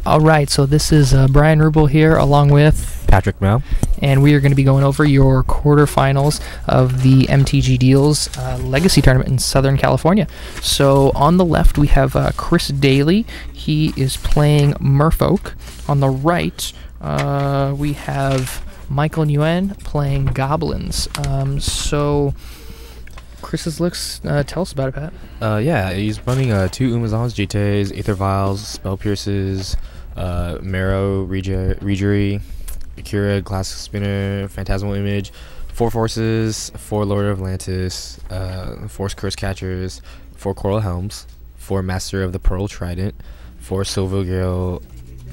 All right, so this is Brian Rubel here along with Patrick Mel. And we are going to be going over your quarterfinals of the MTG DeaLS Legacy Tournament in Southern California. So on the left we have Chris Dailey. He is playing Merfolk. On the right we have Michael Nguyen playing Goblins. So Chris's looks, tell us about it, Pat. Yeah, he's running 2 Umazons, GTAs, Aether Vials, Spell Pierces, Marrow, Regery, Akira, Glass Spinner, Phantasmal Image, 4 Forces, 4 Lord of Atlantis, 4 Curse Catchers, 4 Coral Helms, 4 Master of the Pearl Trident, 4 Silvergale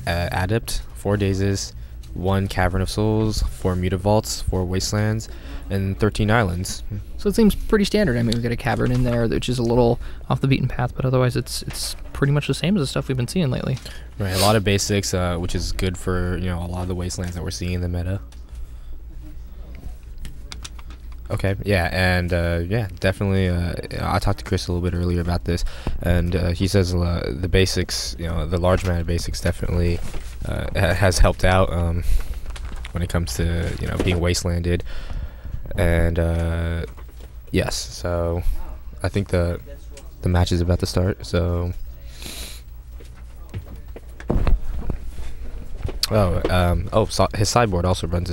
Adept, 4 Dazes, 1 Cavern of Souls, 4 Mutavaults, 4 Wastelands, and 13 Islands. So it seems pretty standard. I mean, we've got a Cavern in there, which is a little off the beaten path, but otherwise it's pretty much the same as the stuff we've been seeing lately. Right, a lot of basics, which is good for, you know, a lot of the Wastelands that we're seeing in the meta. Okay, yeah, and yeah, definitely. I talked to Chris a little bit earlier about this, and he says the basics, you know, the large amount of basics definitely has helped out when it comes to, you know, being wastelanded, and yes, so I think the match is about to start. So. His sideboard also runs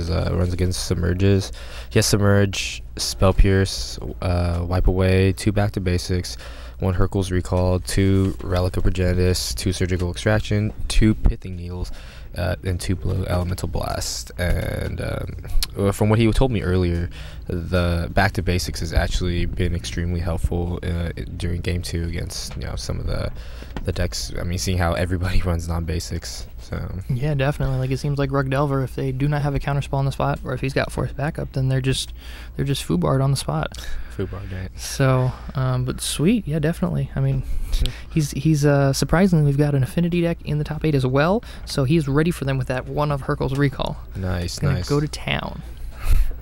against Submerges. He has Submerge, Spell Pierce, Wipe Away, 2 Back to Basics, 1 Hercules Recall, 2 Relic of Progenitus, 2 Surgical Extraction, 2 Pithing Needles, and 2 Blue Elemental Blast. And from what he told me earlier, the Back to Basics has actually been extremely helpful during Game 2 against, you know, some of the decks. I mean, seeing how everybody runs non-basics. So. Yeah, definitely. Like, it seems like Rug Delver, if they do not have a counterspell on the spot, or if he's got forced backup, then they're just foobarred on the spot. Foobarred, right. So, but sweet, yeah, definitely. I mean, he's surprisingly, we've got an affinity deck in the top 8 as well, so he's ready for them with that 1 of Hercules Recall. Nice. Go to town.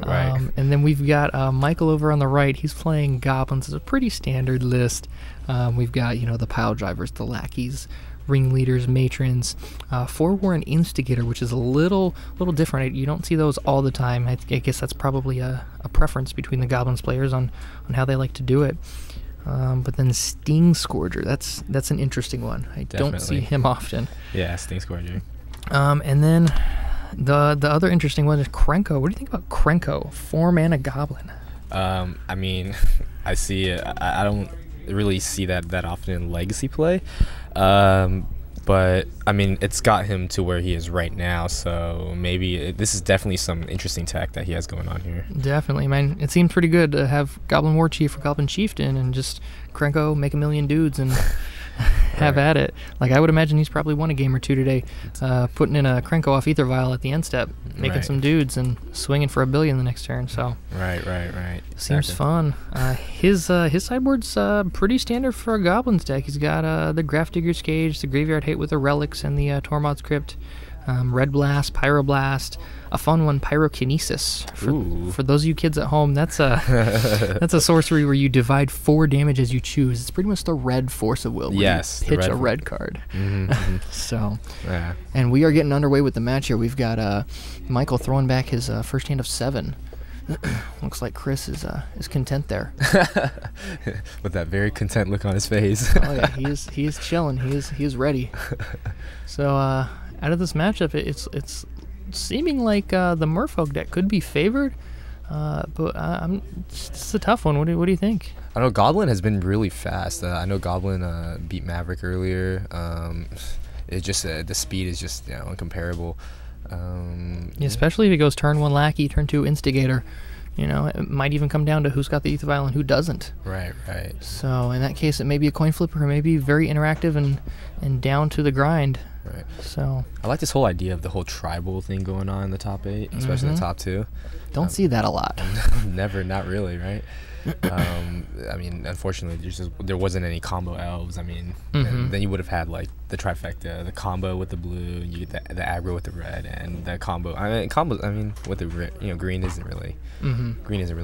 Right. And then we've got Michael over on the right. He's playing Goblins. It's a pretty standard list. We've got, you know, the pile drivers, the lackeys, ringleaders, matrons, Forewarn Instigator, which is a little different. You don't see those all the time. I guess that's probably a preference between the Goblins players on how they like to do it. But then Sting Scourger, that's an interesting one. I don't see him often. Yeah, Sting Scourger. And then the other interesting one is Krenko. What do you think about Krenko? 4-mana Goblin. I mean, I see it. I don't really see that often in Legacy play. But I mean, it's got him to where he is right now, so maybe this is definitely some interesting tech that he has going on here. Definitely, man. It seems pretty good to have Goblin War Chief or Goblin Chieftain and just Krenko make a million dudes and have at it. Like, I would imagine he's probably won a game or 2 today, putting in a Krenko off Aether Vial at the end step, making some dudes and swinging for $1 billion the next turn. So right. Seems fun. His sideboard's pretty standard for a Goblins deck. He's got the Grafdigger's Cage, the Graveyard Hate with the Relics, and the Tormod's Crypt. Red Blast, Pyroblast, a fun one, Pyrokinesis. For those of you kids at home, that's a sorcery where you divide 4 damage as you choose. It's pretty much the red Force of Will. Yes, pitch a red card. So, yeah. And we are getting underway with the match here. We've got Michael throwing back his first hand of 7. Looks like Chris is content there. With that very content look on his face. Oh yeah, he is chilling. He is ready. So out of this matchup, it's seeming like the Merfolk deck could be favored, but it's a tough one. What do you think? I know Goblin has been really fast. I know Goblin beat Maverick earlier. It's just the speed is just, you know, incomparable. Yeah, especially if it goes turn 1 Lackey, turn 2 Instigator. You know, it might even come down to who's got the Aether Vial and who doesn't. Right. So in that case, it may be a coin flip, or it may be very interactive and down to the grind. Right. So I like this whole idea of the whole tribal thing going on in the top 8, especially in the top 2. Don't see that a lot. Never, not really, right? I mean, unfortunately, there wasn't any combo elves. I mean, and then you would have had like the trifecta, the combo with the blue, you get the aggro with the red, and the combo. I mean, with the, you know, green isn't really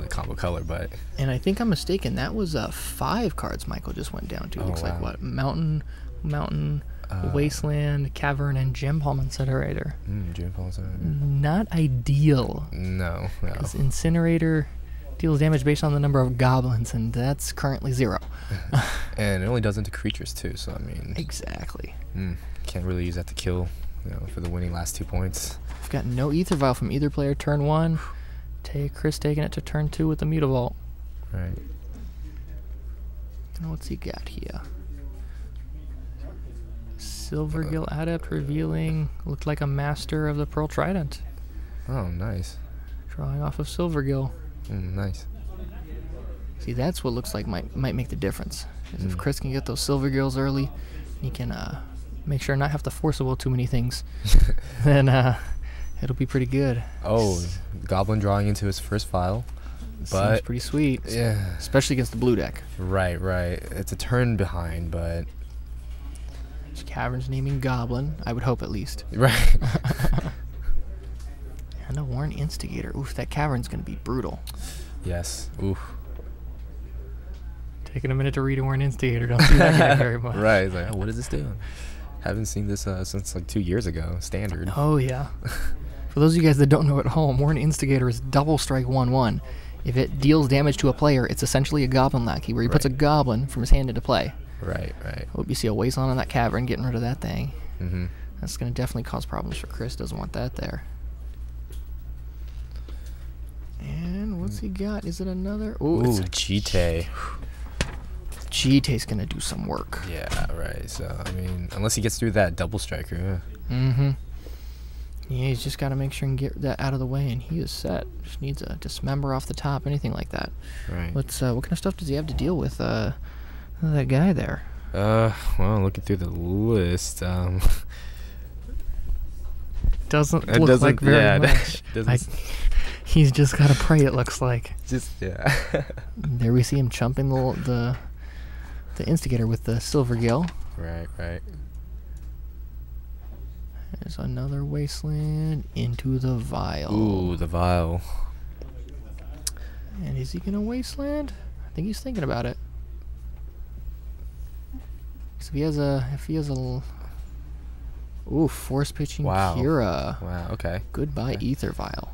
combo color, but. And I think I'm mistaken. That was 5 cards Michael just went down to. Looks like what, mountain. Wasteland, Cavern, and Gem Palm Incinerator. Gem Palm Incinerator. Not ideal. No. Because Incinerator deals damage based on the number of goblins, and that's currently 0. And it only does into creatures too, so I mean... Exactly. Can't really use that to kill, for the winning last 2 points. We've got no Ether Vial from either player turn 1. Chris taking it to turn 2 with the Mutavault. Right. And what's he got here? Silvergill Adept revealing, looked like a master of the Pearl Trident. Oh, nice. Drawing off of Silvergill. Nice. See, that's what looks like might make the difference. Is if Chris can get those Silvergills early, he can make sure not have to force a will too many things, then it'll be pretty good. Oh, Goblin drawing into his first file. But seems pretty sweet. Yeah. Especially against the blue deck. Right. It's a turn behind, but... Cavern's naming Goblin, I would hope at least. Right. And a Warren Instigator. Oof, that Cavern's going to be brutal. Yes. Oof. Taking a minute to read a Warren Instigator. Don't see that guy very much. Right. It's like, what does this do? Haven't seen this since like 2 years ago. Standard. Oh, yeah. For those of you guys that don't know at home, Warren Instigator is double strike 1/1. If it deals damage to a player, it's essentially a Goblin lackey, where he puts a Goblin from his hand into play. Right. Hope you see a Wasteland on that Cavern, getting rid of that thing. That's going to definitely cause problems for Chris. Doesn't want that there. And what's he got? Is it another? Ooh, Jite. Jite's going to do some work. Yeah, right. So, I mean, unless he gets through that double striker. Yeah, he's just got to make sure and get that out of the way, and he is set. Just needs a Dismember off the top, anything like that. Right. What kind of stuff does he have to deal with, that guy there? Well, looking through the list, doesn't look like very much. He's just got to pray, it looks like. There we see him chumping the Instigator with the Silvergill. Right. There's another Wasteland into the Vial. Ooh, the Vial. And is he going to Wasteland? I think he's thinking about it. So if he has a force pitching Kira. Wow, okay. Goodbye, Ether Vial.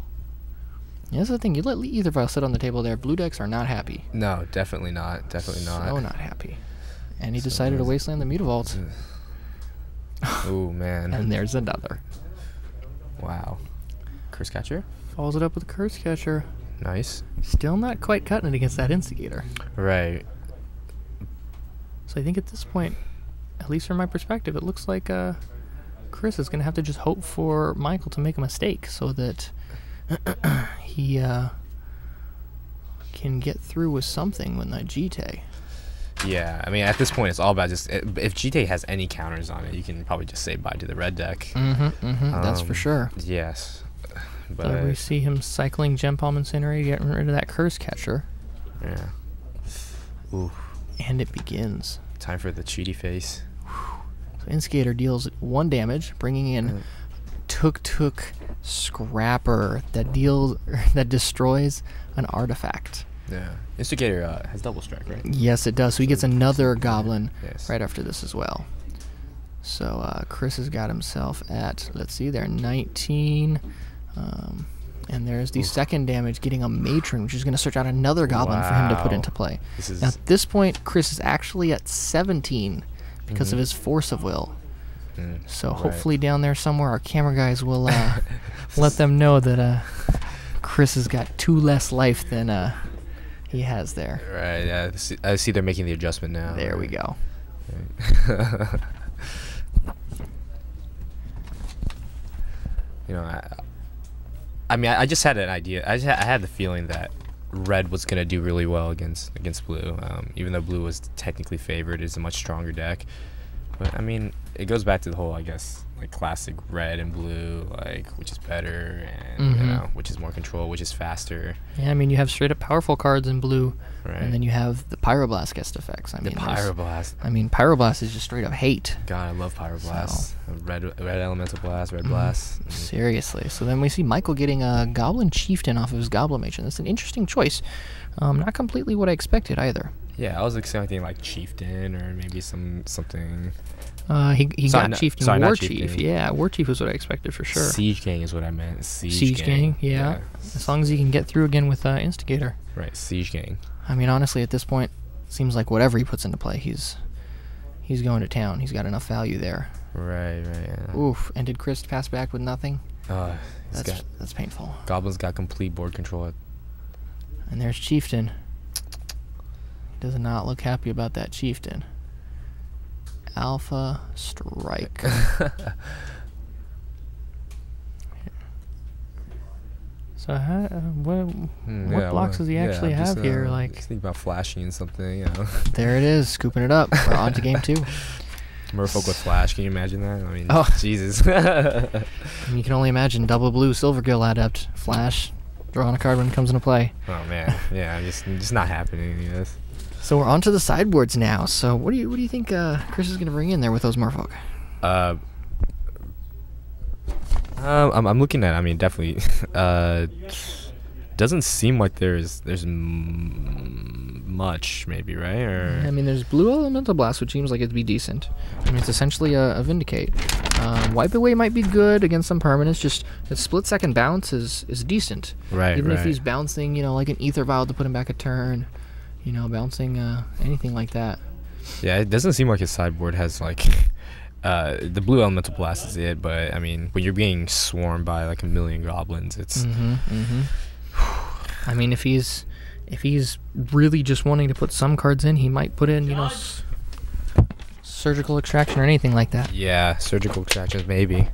Yeah, that's the thing. You let Ether Vial sit on the table there. Blue decks are not happy. No, definitely not. Definitely not. So not happy. And he decided to Wasteland the Mutavault. Ooh, man. And there's another. Wow. Curse Catcher? Follows it up with a Curse Catcher. Nice. Still not quite cutting it against that Instigator. Right. So I think at this point, at least from my perspective, it looks like Chris is going to have to just hope for Michael to make a mistake so that he can get through with something with that Jite. Yeah, I mean, at this point, it's all about just... If Jite has any counters on it, you can probably just say bye to the red deck. That's for sure. Yes. But we see him cycling Gem Palm Incinerator, getting rid of that Curse Catcher. Yeah. Ooh. And it begins. Time for the cheaty face. So Instigator deals 1 damage, bringing in Tuk Scrapper that destroys an artifact. Yeah. Instigator has double strike, right? Yes, it does. So he gets another Goblin right after this as well. So Chris has got himself at, let's see there, 19. And there's the second damage, getting a Matron, which is going to search out another Goblin for him to put into play. Now, at this point, Chris is actually at 17 because of his Force of Will. So hopefully down there somewhere, our camera guys will let them know that Chris has got 2 less life than he has there. Right, yeah. I see they're making the adjustment now. There we go. You know, I mean, I just had an idea. I had the feeling that red was going to do really well against blue. Even though blue was technically favored, it's a much stronger deck. But, I mean, it goes back to the whole, I guess, like classic red and blue, like which is better, and you know, which is more control, which is faster. Yeah, I mean, you have straight up powerful cards in blue, right? And then you have the Pyroblast guest effects. I mean, Pyroblast. I mean, Pyroblast is just straight up hate. God, I love Pyroblast. So. Red Elemental Blast, Red Blast. Seriously. So then we see Michael getting a Goblin Chieftain off of his Goblin Matron. That's an interesting choice. Not completely what I expected either. Yeah, I was expecting like Chieftain or maybe something. He Sorry, got Chieftain, sorry, not War Chief. Chieftain. Yeah, War Chief was what I expected for sure. Siege Gang is what I meant. Siege Gang, yeah. As long as he can get through again with Instigator. Right, Siege Gang. I mean, honestly, at this point, it seems like whatever he puts into play, he's going to town. He's got enough value there. Right. Yeah. Oof. And did Chris pass back with nothing? That's painful. Goblins got complete board control. And there's Chieftain. Does not look happy about that Chieftain. Alpha Strike. So what blocks does he actually have here? Like, just think about flashing and something, you know. There it is, scooping it up. We're on to game 2. Merfolk with flash, can you imagine that? I mean, Jesus. You can only imagine double blue Silvergill Adept, flash, drawing a card when it comes into play. Oh man, yeah, just not happening. Yes. So we're on to the sideboards now. So what do you think Chris is going to bring in there with those Merfolk? I'm looking at. I mean, definitely. Doesn't seem like there's much, maybe, right? Or I mean, there's Blue Elemental Blast, which seems like it'd be decent. I mean, it's essentially a Vindicate. Wipe Away might be good against some permanents. Just a split-second bounce is decent. Right. Even if he's bouncing, like an Ether Vial to put him back a turn. Bouncing anything like that. Yeah, it doesn't seem like his sideboard has like the Blue Elemental Blast is it, but I mean, when you're being swarmed by like a million goblins, it's. I mean, if he's really just wanting to put some cards in, he might put in Surgical Extraction or anything like that. Yeah, Surgical Extractions maybe.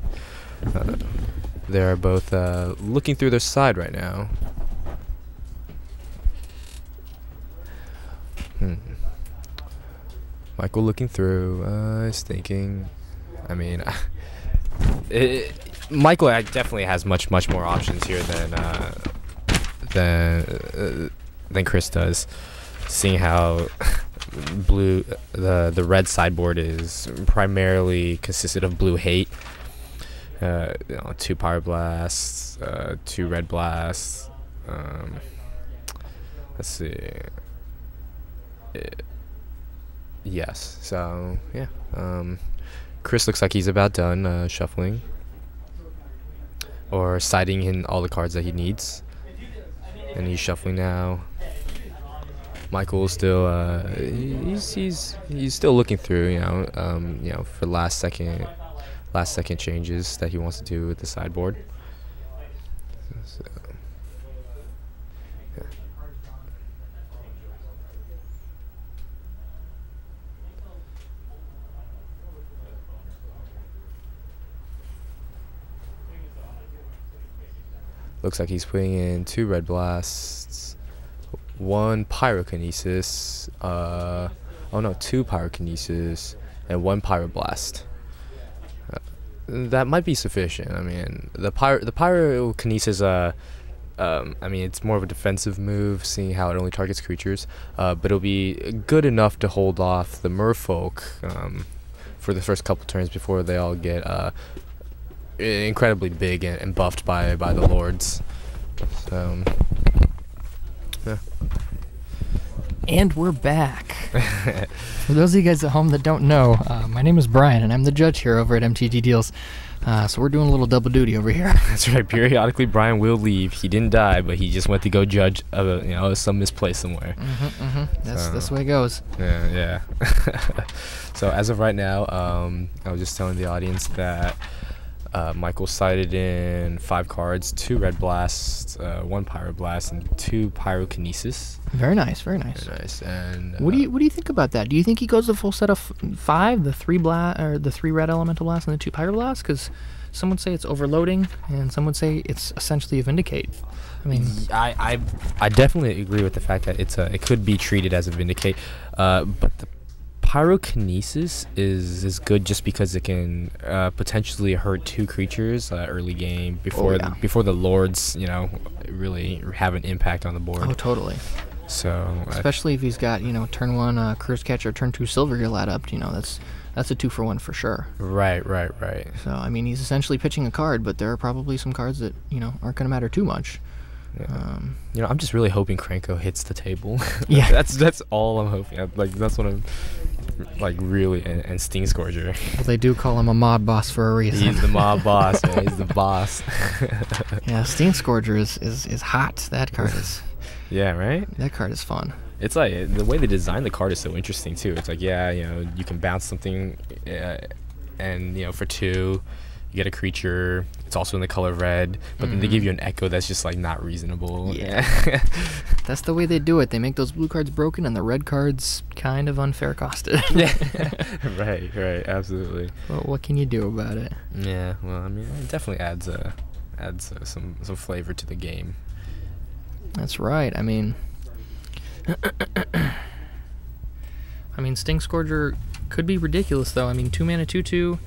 They're both looking through their side right now. Michael looking through, is thinking. I mean, Michael definitely has much more options here than Chris does. Seeing how the red sideboard is primarily consisted of blue hate. 2 Power Blasts, 2 Red Blasts. Let's see. Yes. So yeah. Chris looks like he's about done shuffling or siding in all the cards that he needs, and he's shuffling now. Michael's still he's still looking through, for last second changes that he wants to do with the sideboard. So, yeah. Looks like he's putting in 2 Red Blasts, 1 Pyrokinesis, 2 Pyrokinesis, and 1 Pyroblast. That might be sufficient. I mean, the Pyrokinesis, I mean, it's more of a defensive move, seeing how it only targets creatures, but it'll be good enough to hold off the Merfolk for the first couple turns before they all get incredibly big and buffed by the lords. So yeah. And we're back. For those of you guys at home that don't know, my name is Brian and I'm the judge here over at MTG DeaLS. So we're doing a little double duty over here. That's right. Periodically Brian will leave. He didn't die, but he just went to go judge some misplaced somewhere. That's the way it goes. Yeah. So as of right now, I was just telling the audience that Michael sided in 5 cards, 2 Red Blasts, 1 Pyroblast, and 2 Pyrokinesis. Very nice. Very nice. And what do you think about that? Do you think he goes the full set of 5, the 3 Red Elemental Blast and the 2 Pyroblasts? Because some would say it's overloading, and some would say it's essentially a Vindicate. I mean, I definitely agree with the fact that it could be treated as a Vindicate, but the Pyrokinesis is good just because it can potentially hurt 2 creatures early game before the lords really have an impact on the board. Oh, totally. So especially if he's got turn 1 Curse Catcher, turn 2 Silvergill Adept, that's a 2-for-1 for sure. Right. So I mean, he's essentially pitching a card, but there are probably some cards that aren't going to matter too much. You know, I'm just really hoping Krenko hits the table. Yeah. that's all I'm hoping. Like that's what I'm like really and Sting Scourger. Well, they do call him a mod boss for a reason. He's the mob boss, man. He's the boss. Yeah, Sting Scourger is hot. That card is. Yeah, right? That card is fun. It's like the way they design the card is so interesting too. It's like, yeah, you know, you can bounce something and you know, for 2 you get a creature. It's also in the color red, but then they give you an echo that's just like not reasonable. Yeah. That's the way they do it. They make those blue cards broken and the red cards kind of unfair costed. Yeah. Right, absolutely. Well, what can you do about it? Yeah, well, I mean, it definitely adds some flavor to the game. That's right. I mean, Sting Scourger could be ridiculous though. I mean, 2 mana 2/2.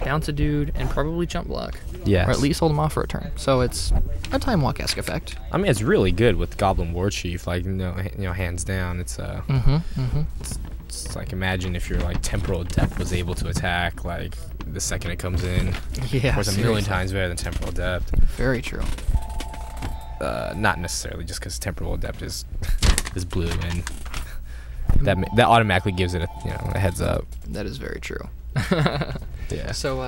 Bounce a dude and probably jump block. Yeah. Or at least hold him off for a turn. So it's a Time Walk-esque effect. I mean, it's really good with Goblin War Chief. Like, you know, hands down, it's It's like, imagine if your like Temporal Depth was able to attack like the second it comes in. Yeah. Of course, a million times better than Temporal Depth. Very true. Not necessarily just because Temporal Depth is blue and that automatically gives it a heads up. That is very true. Yeah. So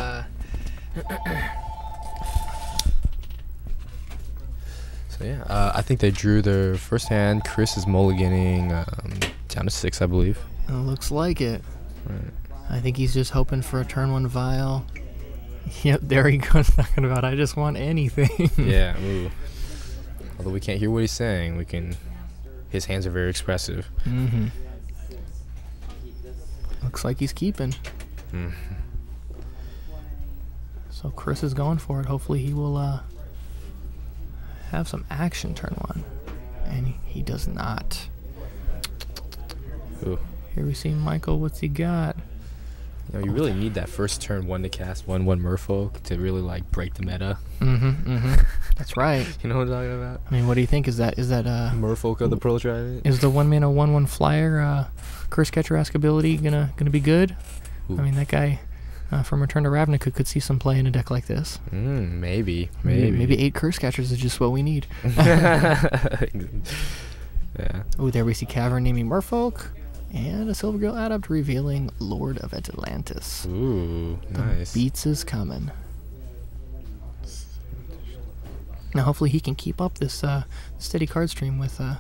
I think they drew their first hand. Chris is mulliganing down to 6, I believe. it looks like it. Right. I think he's just hoping for a turn 1 Vial. Yep, there he goes talking about I just want anything. Yeah. Ooh. Although we can't hear what he's saying, his hands are very expressive. Mm-hmm. Looks like he's keeping. Mm. So Chris is going for it. Hopefully he will have some action turn 1. And he does not. Ooh. Here we see Michael. What's he got? You know, you really need that first turn 1 to cast 1/1 Merfolk to really like break the meta. That's right. You know what I'm talking about? I mean, what do you think? Is that Merfolk of the Pearl Trident? Is the 1 mana 1/1 flyer Curse Catcher-esque ability gonna be good? Ooh. I mean, that guy from Return to Ravnica could see some play in a deck like this. Maybe. Maybe 8 Curse Catchers is just what we need. Yeah. Oh, there we see Cavern naming Merfolk. And a Silvergill Adept revealing Lord of Atlantis. Ooh, nice. The beats is coming. Now, hopefully he can keep up this steady card stream with the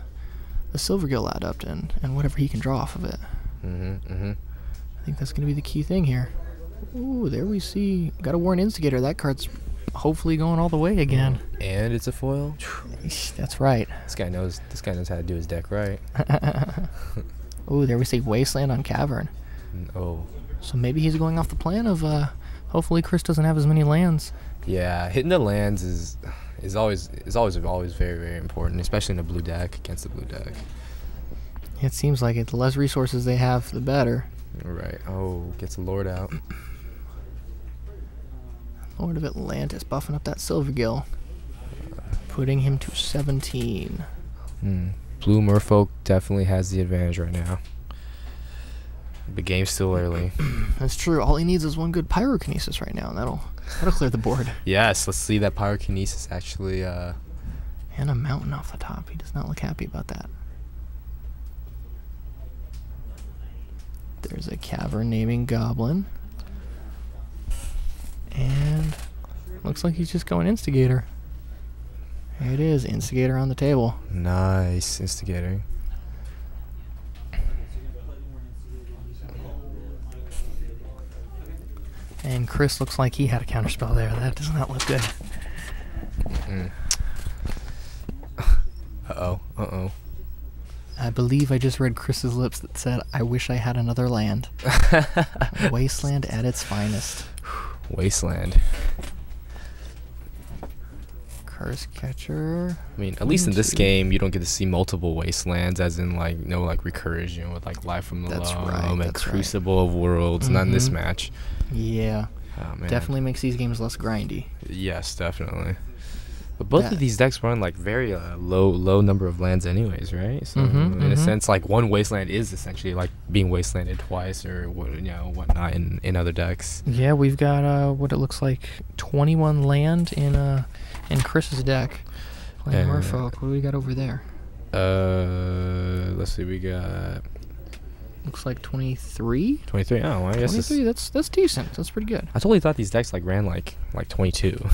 Silvergill Adept and whatever he can draw off of it. I think that's going to be the key thing here. Ooh, there we see. Got a Warren Instigator. That card's hopefully going all the way again. And it's a foil? That's right. This guy knows how to do his deck right. Ooh, there we see Wasteland on Cavern. Oh. So maybe he's going off the plan of hopefully Chris doesn't have as many lands. Yeah, hitting the lands is always very, very important, especially in a blue deck against the blue deck. It seems like it. The less resources they have, the better. Right. Oh, gets the Lord out. Lord of Atlantis buffing up that Silvergill, putting him to 17. Blue Merfolk definitely has the advantage right now. The game's still early. That's true. All he needs is 1 good Pyrokinesis right now, and that'll clear the board. Yes, let's see that Pyrokinesis actually. And a mountain off the top. He does not look happy about that. There's a Cavern naming Goblin. And looks like he's just going Instigator. Here it is, Instigator on the table. Nice, Instigator. And Chris looks like he had a counterspell there. That does not look good. Uh-oh. I believe I just read Chris's lips that said, I wish I had another land. Wasteland at its finest. Wasteland. Curse Catcher. I mean, at least in this game, you don't get to see multiple Wastelands, as in, like, no, like, recursion with, like, Life from the Loam and Crucible of Worlds. Not in this match. Yeah. Oh, man. Definitely makes these games less grindy. Yes, definitely. But both of these decks run, like, very low number of lands anyways, right? So, in a sense, like, 1 Wasteland is essentially, like, being Wastelanded twice or, whatnot in other decks. Yeah, we've got, what it looks like, 21 land in Chris's deck. Playing Merfolk. What do we got over there? Let's see. We got Looks like 23. 23. Oh, well, I guess 23. That's decent. That's pretty good. I totally thought these decks like ran like 22.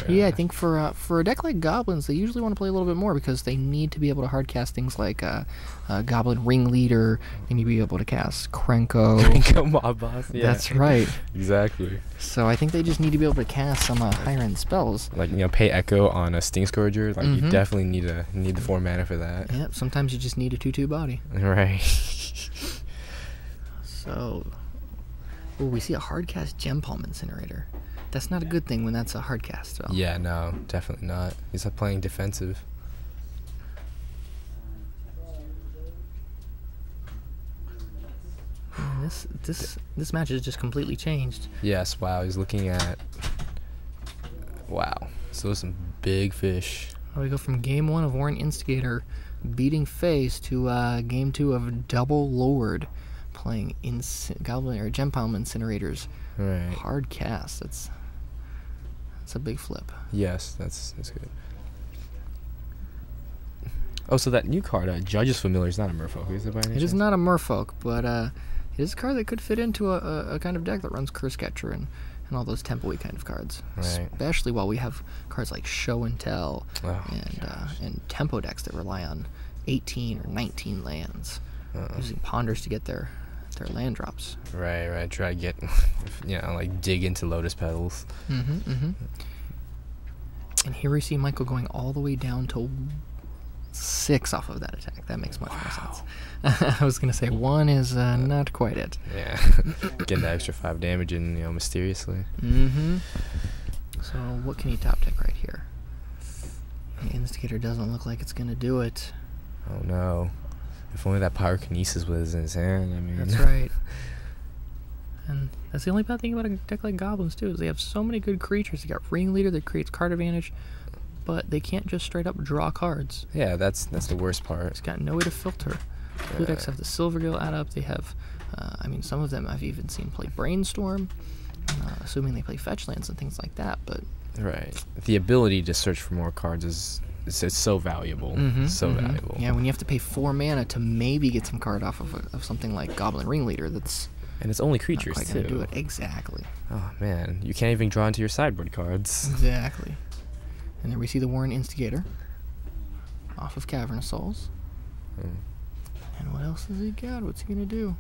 Yeah, I think for a deck like Goblins, they usually want to play a little bit more because they need to be able to hardcast things like Goblin Ringleader. They need to be able to cast Krenko. Krenko Mob Boss. Yeah. That's right. Exactly. So I think they just need to be able to cast some higher end spells. Like, pay Echo on a Sting Scourger. Like, you definitely need the 4 mana for that. Yep. Sometimes you just need a 2/2 body. Right. So, we see a hardcast Gem Palm Incinerator. That's not a good thing when that's a hardcast spell. Yeah, no, definitely not. He's not playing defensive. Man, this match has just completely changed. Yes, wow. He's looking at. Wow. So there's some big fish. We go from game 1 of Warren Instigator beating Face to game 2 of Double Lord playing Goblin or Gem Palm Incinerators. Right. Hard cast. That's a big flip. Yes, that's good. Oh, so that new card, Judge's Familiar, is not a Merfolk, is it by any chance? It is not a Merfolk, but it is a card that could fit into a kind of deck that runs Curse Catcher and all those tempo-y kind of cards. Right. Especially while we have cards like Show and Tell Oh, and tempo decks that rely on 18 or 19 lands, using Ponders to get their land drops. Right. Try to get, like dig into Lotus Petals. And here we see Michael going all the way down to 6 off of that attack. That makes much more sense. I was going to say 1 is not quite it. Yeah. Getting that extra 5 damage in, mysteriously. So what can he top deck right here? The Instigator doesn't look like it's going to do it. Oh no. If only that Pyrokinesis was in his hand. I mean, that's right. And that's the only bad thing about a deck like Goblins too, is they have so many good creatures. They got Ringleader that creates card advantage, but they can't just straight up draw cards. Yeah, that's the worst part. It's got no way to filter. Blue decks have the Silvergill add up. They have, some of them I've even seen play Brainstorm, assuming they play fetch lands and things like that. But right, the ability to search for more cards is so valuable. Valuable. Yeah, when you have to pay 4 mana to maybe get some card off of something like Goblin Ringleader, and it's only creatures not quite too. Gonna do it exactly. Oh man, you can't even draw into your sideboard cards. Exactly. And then we see the Warren Instigator off of Cavern of Souls. And what else has he got? What's he gonna do?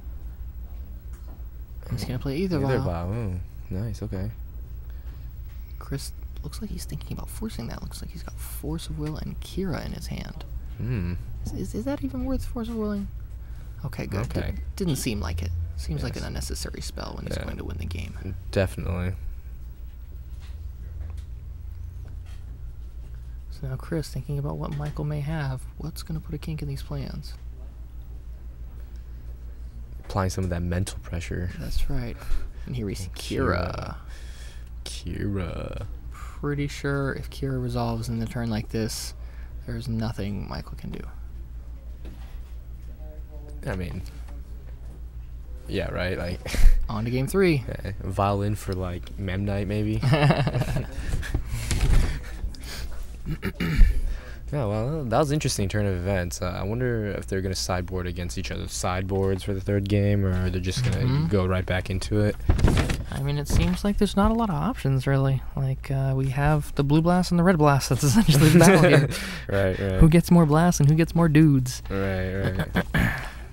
He's gonna play Either Vow. Oh, nice. Okay. Chris looks like he's thinking about forcing that. Looks like he's got Force of Will and Kira in his hand. Is that even worth Force of Willing? Okay, good. Okay. Didn't seem like it. Seems like an unnecessary spell when he's going to win the game. Definitely. So now Chris, thinking about what Michael may have, what's going to put a kink in these plans? Applying some of that mental pressure. That's right. And here we see Kira. Pretty sure if Kira resolves in the turn like this, there's nothing Michael can do. I mean, yeah, right? Like, on to game 3. Violin for, like, Memnite, maybe? Yeah, well, that was an interesting turn of events. I wonder if they're going to sideboard against each other's sideboards for the third game, or they're just going to go right back into it. I mean, it seems like there's not a lot of options, really. Like, we have the blue blast and the red blast. That's essentially the battle here. Right. Who gets more blasts and who gets more dudes. Right.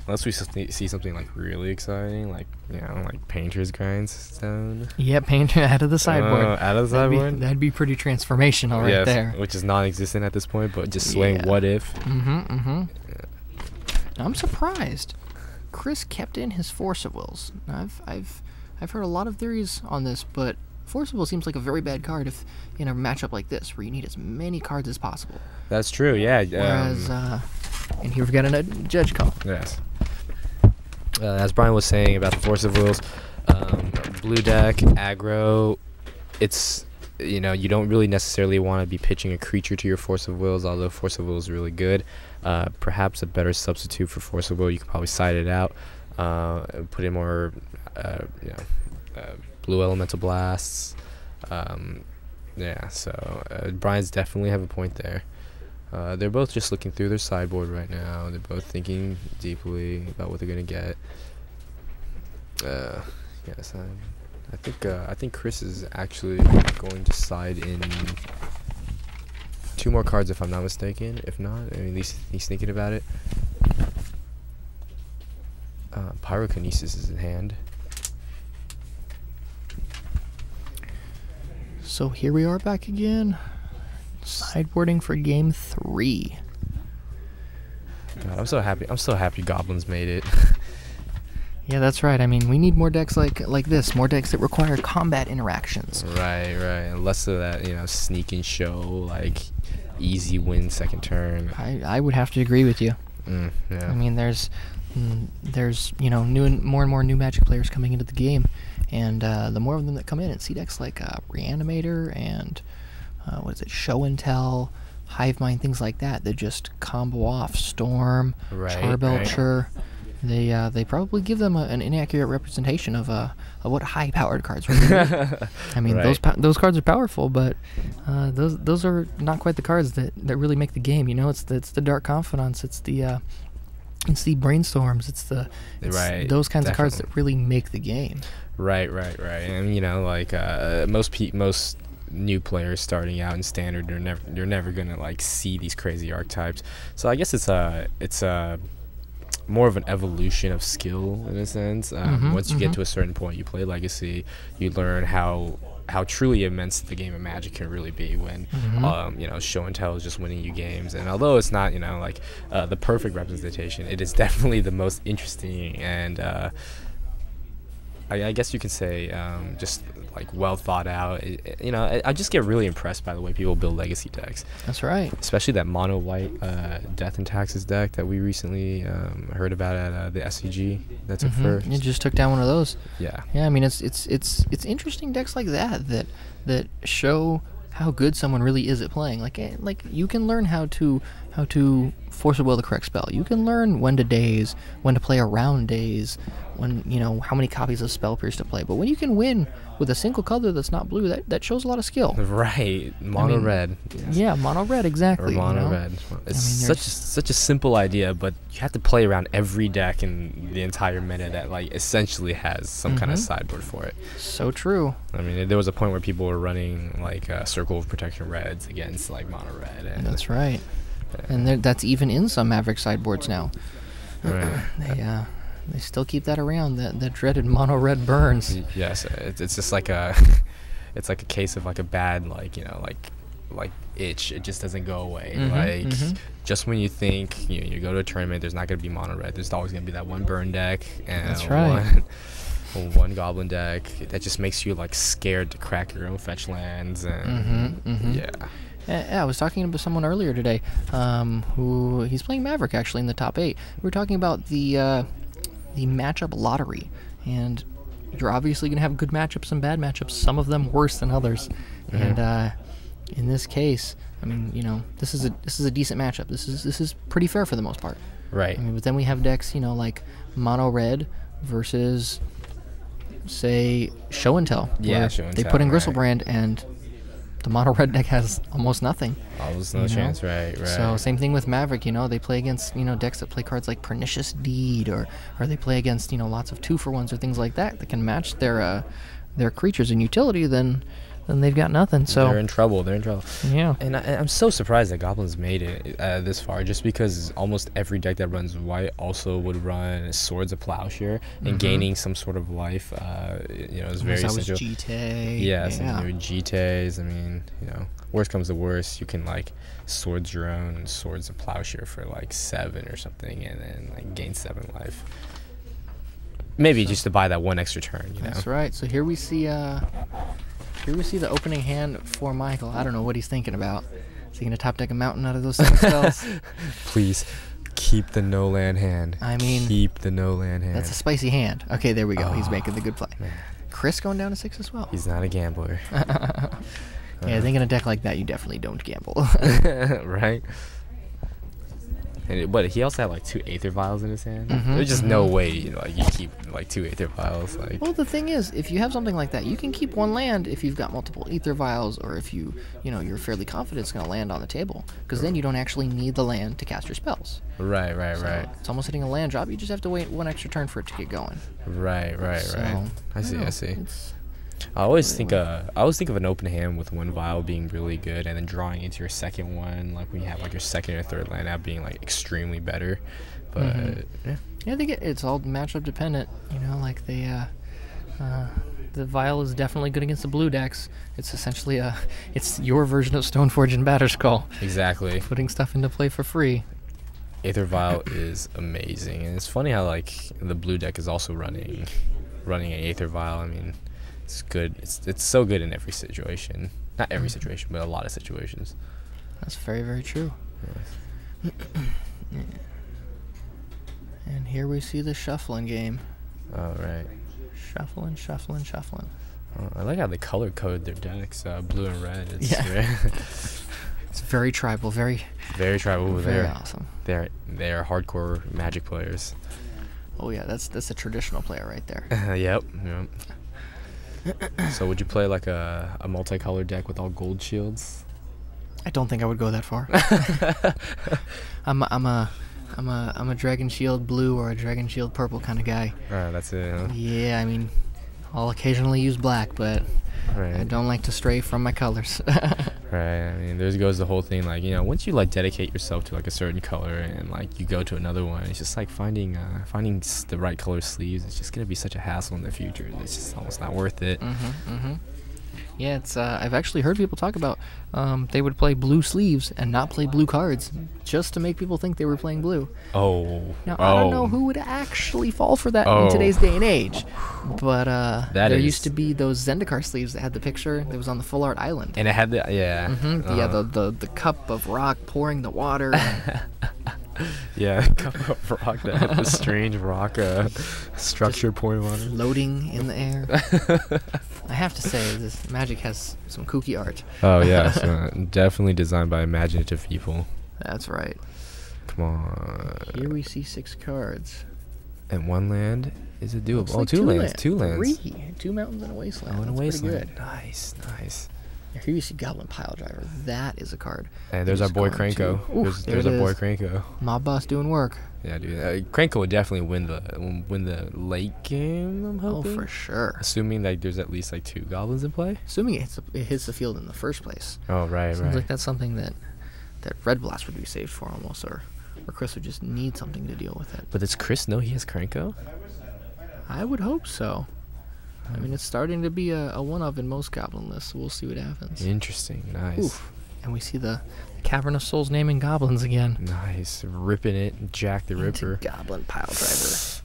Unless we see something, like, really exciting, like, like Painter's Grindstone. Yeah, Painter out of the sideboard. Out of the sideboard? That'd be pretty transformational right there. Which is non-existent at this point, but just swaying what if. Now, I'm surprised. Chris kept in his Force of Wills. Now, I've heard a lot of theories on this, but Force of Will seems like a very bad card if in a matchup like this, where you need as many cards as possible. That's true, yeah. Whereas, and here we've got a judge call. Yes. As Brian was saying about the Force of Wills, blue deck, aggro, it's, you don't really necessarily want to be pitching a creature to your Force of Wills, although Force of Will is really good. Perhaps a better substitute for Force of Will, you could probably side it out, put in more, blue elemental blasts. So Brian's definitely have a point there. They're both just looking through their sideboard right now. They're both thinking deeply about what they're gonna get. Yes, I think Chris is actually going to side in 2 more cards if I'm not mistaken. If not, I mean, he's thinking about it. Pyrokinesis is in hand. So here we are back again, sideboarding for game 3. God, I'm so happy. I'm so happy Goblins made it. Yeah, that's right. I mean, we need more decks like this, more decks that require combat interactions. Right. Less of that, sneak and show, like easy win second turn. I would have to agree with you. Yeah. I mean, there's more and more new Magic players coming into the game, and the more of them that come in and see decks like Reanimator and Show and Tell, Hive Mind, things like that just combo off Storm, Charbelcher. Right. They probably give them an inaccurate representation of what high-powered cards really are. I mean, those cards are powerful, but those are not quite the cards that really make the game. It's the Dark Confidants, it's the Brainstorms, it's those kinds of cards that really make the game. Right. And most new players starting out in Standard, they're never gonna see these crazy archetypes. So I guess it's more of an evolution of skill in a sense. Once you get to a certain point, you play Legacy, you learn how truly immense the game of Magic can really be when Show and Tell is just winning you games. And although it's not the perfect representation, it is definitely the most interesting and I guess you can say just well thought out. I just get really impressed by the way people build Legacy decks. That's right. Especially that mono white Death and Taxes deck that we recently heard about at the SCG. That's a first. You just took down one of those. Yeah. Yeah. I mean, it's interesting decks like that show how good someone really is at playing. Like you can learn how to force a will the correct spell. You can learn when to daze, when to play around daze, when how many copies of Spell Pierce to play. But when you can win with a single color that's not blue, that shows a lot of skill. Right, mono red. Yes. Yeah, mono red, exactly. Or mono red. It's such a simple idea, but you have to play around every deck in the entire meta that essentially has some kind of sideboard for it. So true. I mean, there was a point where people were running Circle of Protection reds against mono red. And that's right. And that's even in some Maverick sideboards now. Right. They still keep that around, that dreaded mono red burns. Yes, it's just it's like a case of a bad itch. It just doesn't go away. Just when you think you go to a tournament, there's not going to be mono red. There's always going to be that one burn deck and that's right. one goblin deck that just makes you scared to crack your own fetch lands and yeah. Yeah, I was talking to someone earlier today who he's playing Maverick actually in the top 8. We were talking about the matchup lottery, and you're obviously going to have good matchups and bad matchups, some of them worse than others. And in this case, I mean, this is a decent matchup. This is pretty fair for the most part. Right. I mean, but then we have decks, like mono red versus say Show and Tell. Yeah, Show and Tell. They put in Gristlebrand and the mono red deck has almost nothing. Almost no chance, right. So same thing with Maverick, they play against, decks that play cards like Pernicious Deed, or they play against, lots of 2-for-1s or things like that can match their creatures in utility, then they've got nothing. So they're in trouble. Yeah. And I'm so surprised that Goblins made it this far, just because almost every deck that runs white also would run Swords of Plowshare and gaining some sort of life. Is very essential. GT. Yes, yeah. GTs. I mean, worst comes to worst, you can Swords your own Swords of Plowshare for 7 or something, and then gain 7 life. Maybe just to buy that one extra turn. That's right. So here we see the opening hand for Michael. I don't know what he's thinking about. Is he going to top deck a mountain out of those 7 spells? Please, keep the no-land hand. I mean, keep the no-land hand. That's a spicy hand. Okay, there we go. He's making the good play. Man. Chris going down to 6 as well. He's not a gambler. Yeah, I think in a deck like that, you definitely don't gamble. Right? But he also had like 2 Aether Vials in his hand. Mhm, There's just no way, you know, like you keep like 2 Aether Vials. Like, Well, the thing is, if you have something like that, you can keep one land if you've got multiple Aether Vials, or if you know, you're fairly confident it's going to land on the table, because then you don't actually need the land to cast your spells. right. It's almost hitting a land drop. You just have to wait one extra turn for it to get going. Right. So, I see. It's I always think of an open hand with 1 vial being really good, and then drawing into your second one, like when you have like your second or third land out being like extremely better. But yeah, I think it's all matchup dependent. You know, like the vial is definitely good against the blue decks. It's essentially it's your version of Stoneforge and Batterskull. exactly. Putting stuff into play for free. Aether Vial is amazing, and it's funny how like the blue deck is also running an Aether Vial. I mean, it's good. It's so good in every situation. Not every situation, but a lot of situations. That's very, very true. Yes. And here we see the shuffling game. All right. Shuffling. I like how they color code their decks, blue and red. It's It's very tribal, very tribal. very awesome. They are hardcore Magic players. Oh yeah, that's a traditional player right there. Yep. So would you play like a multicolored deck with all gold shields? I don't think I would go that far. I'm a Dragon Shield blue or a Dragon Shield purple kind of guy. That's it. Huh? Yeah, I mean, I'll occasionally use black, but I don't like to stray from my colors. Right. I mean, there goes the whole thing. Like, you know, once you like dedicate yourself to like a certain color and like you go to another one, it's just like finding the right color sleeves. It's just gonna be such a hassle in the future. It's just almost not worth it. Yeah, it's I've actually heard people talk about they would play blue sleeves and not play blue cards just to make people think they were playing blue. Now, I don't know who would actually fall for that in today's day and age, but there used to be those Zendikar sleeves that had the picture that was on the full art island. And it had the the cup of rock pouring the water. Cup of rock that had the strange rock structure pouring water. Floating in the air. I have to say, this Magic has some kooky art. Oh yeah, so definitely designed by imaginative people. That's right. Come on. Here we see 6 cards. And 1 land is it doable? Like 2 lands. 2 lands. 2 mountains and a wasteland. Oh, and a That's pretty wasteland. good. Nice. Here you see Goblin Piledriver. That is a card. And there's our boy Kranko. There's our boy Kranko. Mob boss doing work. Yeah, dude. Kranko would definitely win the late game, I'm hoping. Oh, for sure. Assuming that there's at least like 2 goblins in play. Assuming it hits the field in the first place. Oh, right. Seems like that's something that Red Blast would be saved for almost, or Chris would just need something to deal with it. But does Chris know he has Kranko? I would hope so. I mean, it's starting to be a one-of in most Goblin lists, so we'll see what happens. Interesting. Nice. Oof. And we see the Cavern of Souls naming Goblins again. Nice. Ripping it. Jack the Ripper. Goblin Piledriver.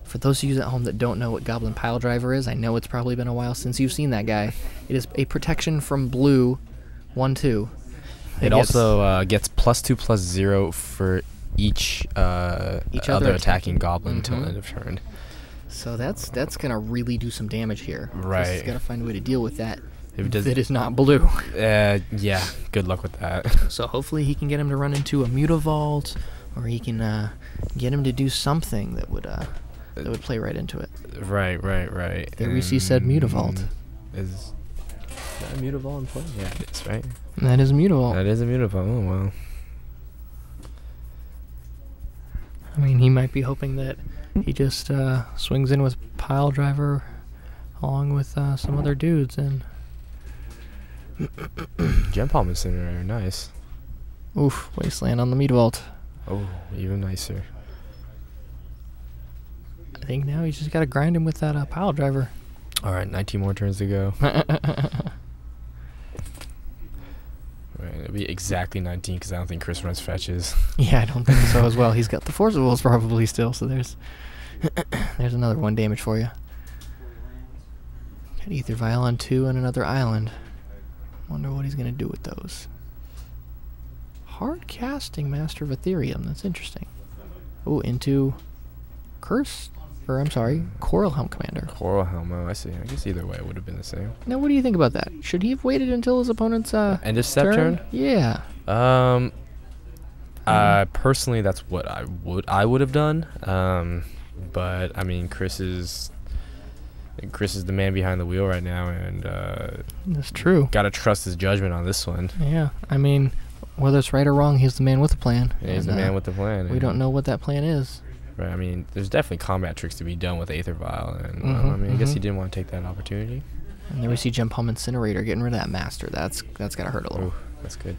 For those of you at home that don't know what Goblin Piledriver is, I know it's probably been a while since you've seen that guy. It is a protection from blue 1/2. It also gets +2/+0 for each other attacking goblin until end of turn. So that's gonna really do some damage here. Right. He's gotta find a way to deal with that. If it does, that is not blue. Yeah. Good luck with that. So hopefully he can get him to run into a Mutavault, or he can get him to do something that would play right into it. Right. There we see said Mutavault. Is that a Mutavault in play? Yeah, it is, right? That is a Mutavault. That is a Mutavault. Oh well. I mean, he might be hoping that he just swings in with Piledriver along with some other dudes, and Gem Palm Incinerator, nice. Oof, Wasteland on the Mutavault. Oh, even nicer. I think now he's just got to grind him with that Piledriver. Alright, 19 more turns to go. Right, it'll be exactly 19 because I don't think Chris runs fetches. Yeah, I don't think so as well. He's got the Force of Wolves probably still, so there's another 1 damage for you. Got Aether Vial on 2 and another island. Wonder what he's going to do with those. Hard casting Master of Ethereum. That's interesting. Oh, into Curse? Or, I'm sorry, Coral Helm Commander. Coral Helm, oh, I see. I guess either way it would have been the same. Now, what do you think about that? Should he have waited until his opponent's end of step turn? Yeah. I Personally, that's what I would have done. But I mean, Chris is the man behind the wheel right now, and That's true. gotta trust his judgment on this one. Yeah, I mean, whether it's right or wrong, he's the man with the plan. Yeah, he's the man with the plan. We don't know what that plan is. Right. I mean, there's definitely combat tricks to be done with Aether Vial, and I mean, I guess he didn't want to take that opportunity. And then we see Gem Palm Incinerator getting rid of that Master. That's gotta hurt a little. Ooh, that's good.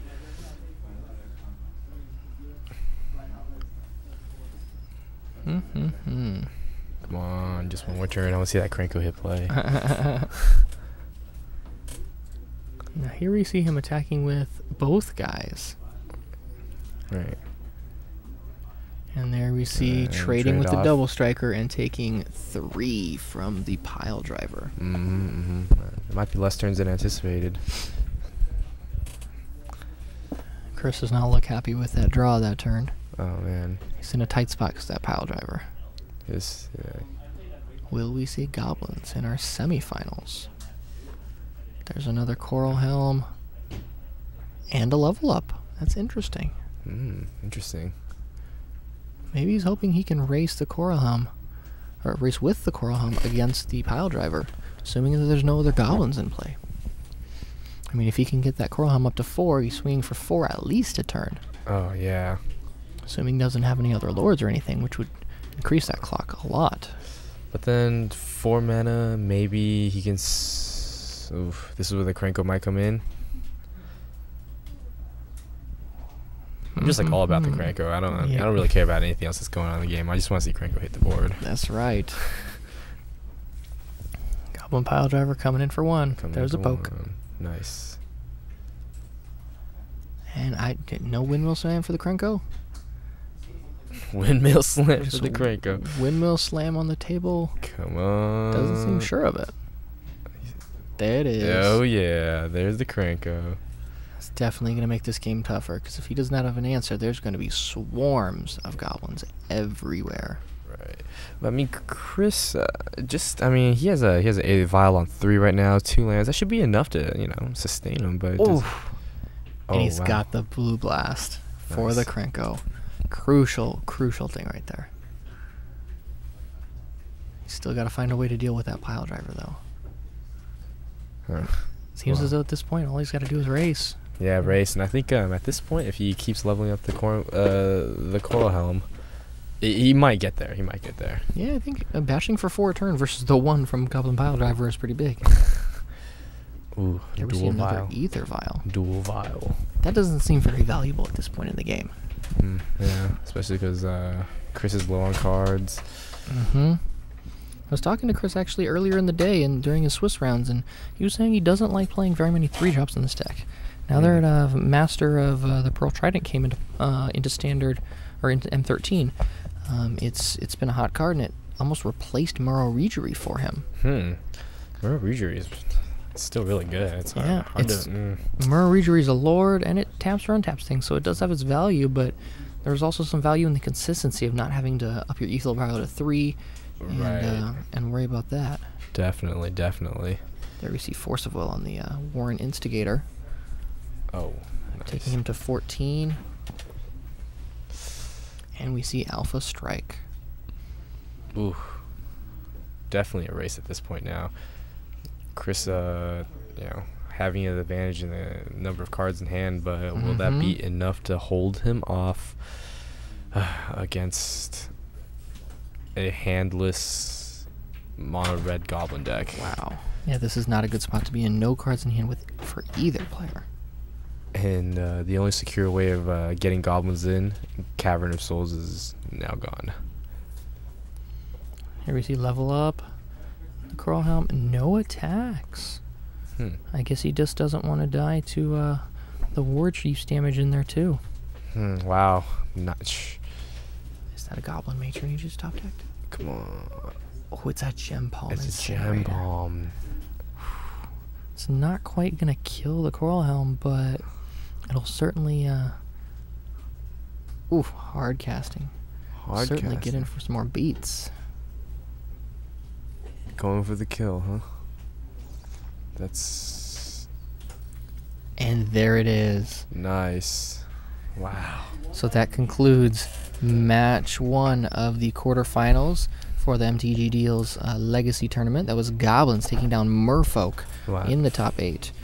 Come on, just one more turn. I want to see that Krenko hit play. Now here we see him attacking with both guys. Right. And there we see trading trade with the off. Double Striker and taking 3 from the Pile Driver. It might be less turns than anticipated. Chris does not look happy with that draw that turn. Oh man. He's in a tight spot because that Pile Driver. Yeah. Will we see Goblins in our semifinals? There's another Coral Helm and a level up. That's interesting. Interesting. Maybe he's hoping he can race the Coral Helm, or race with the Coral Helm against the Pile Driver, assuming that there's no other Goblins in play. I mean, if he can get that Coral Helm up to 4, he's swinging for 4 at least a turn. Oh yeah. Assuming he doesn't have any other lords or anything, which would increase that clock a lot. But then 4 mana, maybe he can. Oof, this is where the Krenko might come in. I'm just like all about the Krenko. I don't really care about anything else that's going on in the game. I just want to see Krenko hit the board. That's right. Goblin Pile Driver coming in for 1. There's a poke. Nice. And I didn't know Windmill Slam for the Krenko. Windmill Slam for Just the Krenko. Windmill Slam on the table. Come on. Doesn't seem sure of it. There it is. Oh yeah, there's the Krenko. It's definitely going to make this game tougher, because if he does not have an answer, there's going to be swarms of goblins everywhere. Right. But I mean, Chris, I mean, he has a vial on 3 right now, 2 lands. That should be enough to, sustain him. But and he's got the Blue Blast for the Krenko. Crucial thing right there. He's still got to find a way to deal with that Pile Driver, though. Seems as though at this point, all he's got to do is race. Yeah, race. And I think at this point, if he keeps leveling up the Coral Helm, he might get there. Yeah, I think bashing for 4 a turn versus the 1 from Goblin Pile Driver is pretty big. Ooh, Here we see another Aether Vial. Dual Vial. That doesn't seem very valuable at this point in the game. Yeah, especially because Chris is low on cards. I was talking to Chris actually earlier in the day and during his Swiss rounds, and he was saying he doesn't like playing very many 3-drops in this deck. Now they're at Master of the Pearl Trident came into Standard, or into M13. It's been a hot card, and it almost replaced Muro Regery for him. Muro Regery is still really good. It's hard Muro Regery is a lord, and it taps or untaps things, so it does have its value, but there's also some value in the consistency of not having to up your Ether Vial to 3 and worry about that. Definitely. There we see Force of Will on the Warren Instigator. Oh, nice. Taking him to 14. And we see Alpha Strike. Ooh. Definitely a race at this point now. Chris, having an advantage in the number of cards in hand, but will that be enough to hold him off against a handless mono red Goblin deck? Wow. Yeah, this is not a good spot to be in. No cards in hand for either player. And the only secure way of getting Goblins in, Cavern of Souls, is now gone. Here we see Level Up. The Coral Helm. No attacks. I guess he just doesn't want to die to the War Chief's damage in there, too. Wow. Is that a Goblin Matron you just top decked? Come on. Oh, it's a Gem Palm. It's a Gem Palm. It's not quite going to kill the Coral Helm, but it'll certainly... hard casting. Certainly get in for some more beats. Going for the kill, huh? That's... And there it is. Nice. Wow. So that concludes match 1 of the quarterfinals for the MTG DeaLS Legacy Tournament. That was Goblins taking down Merfolk Wow. in the top 8.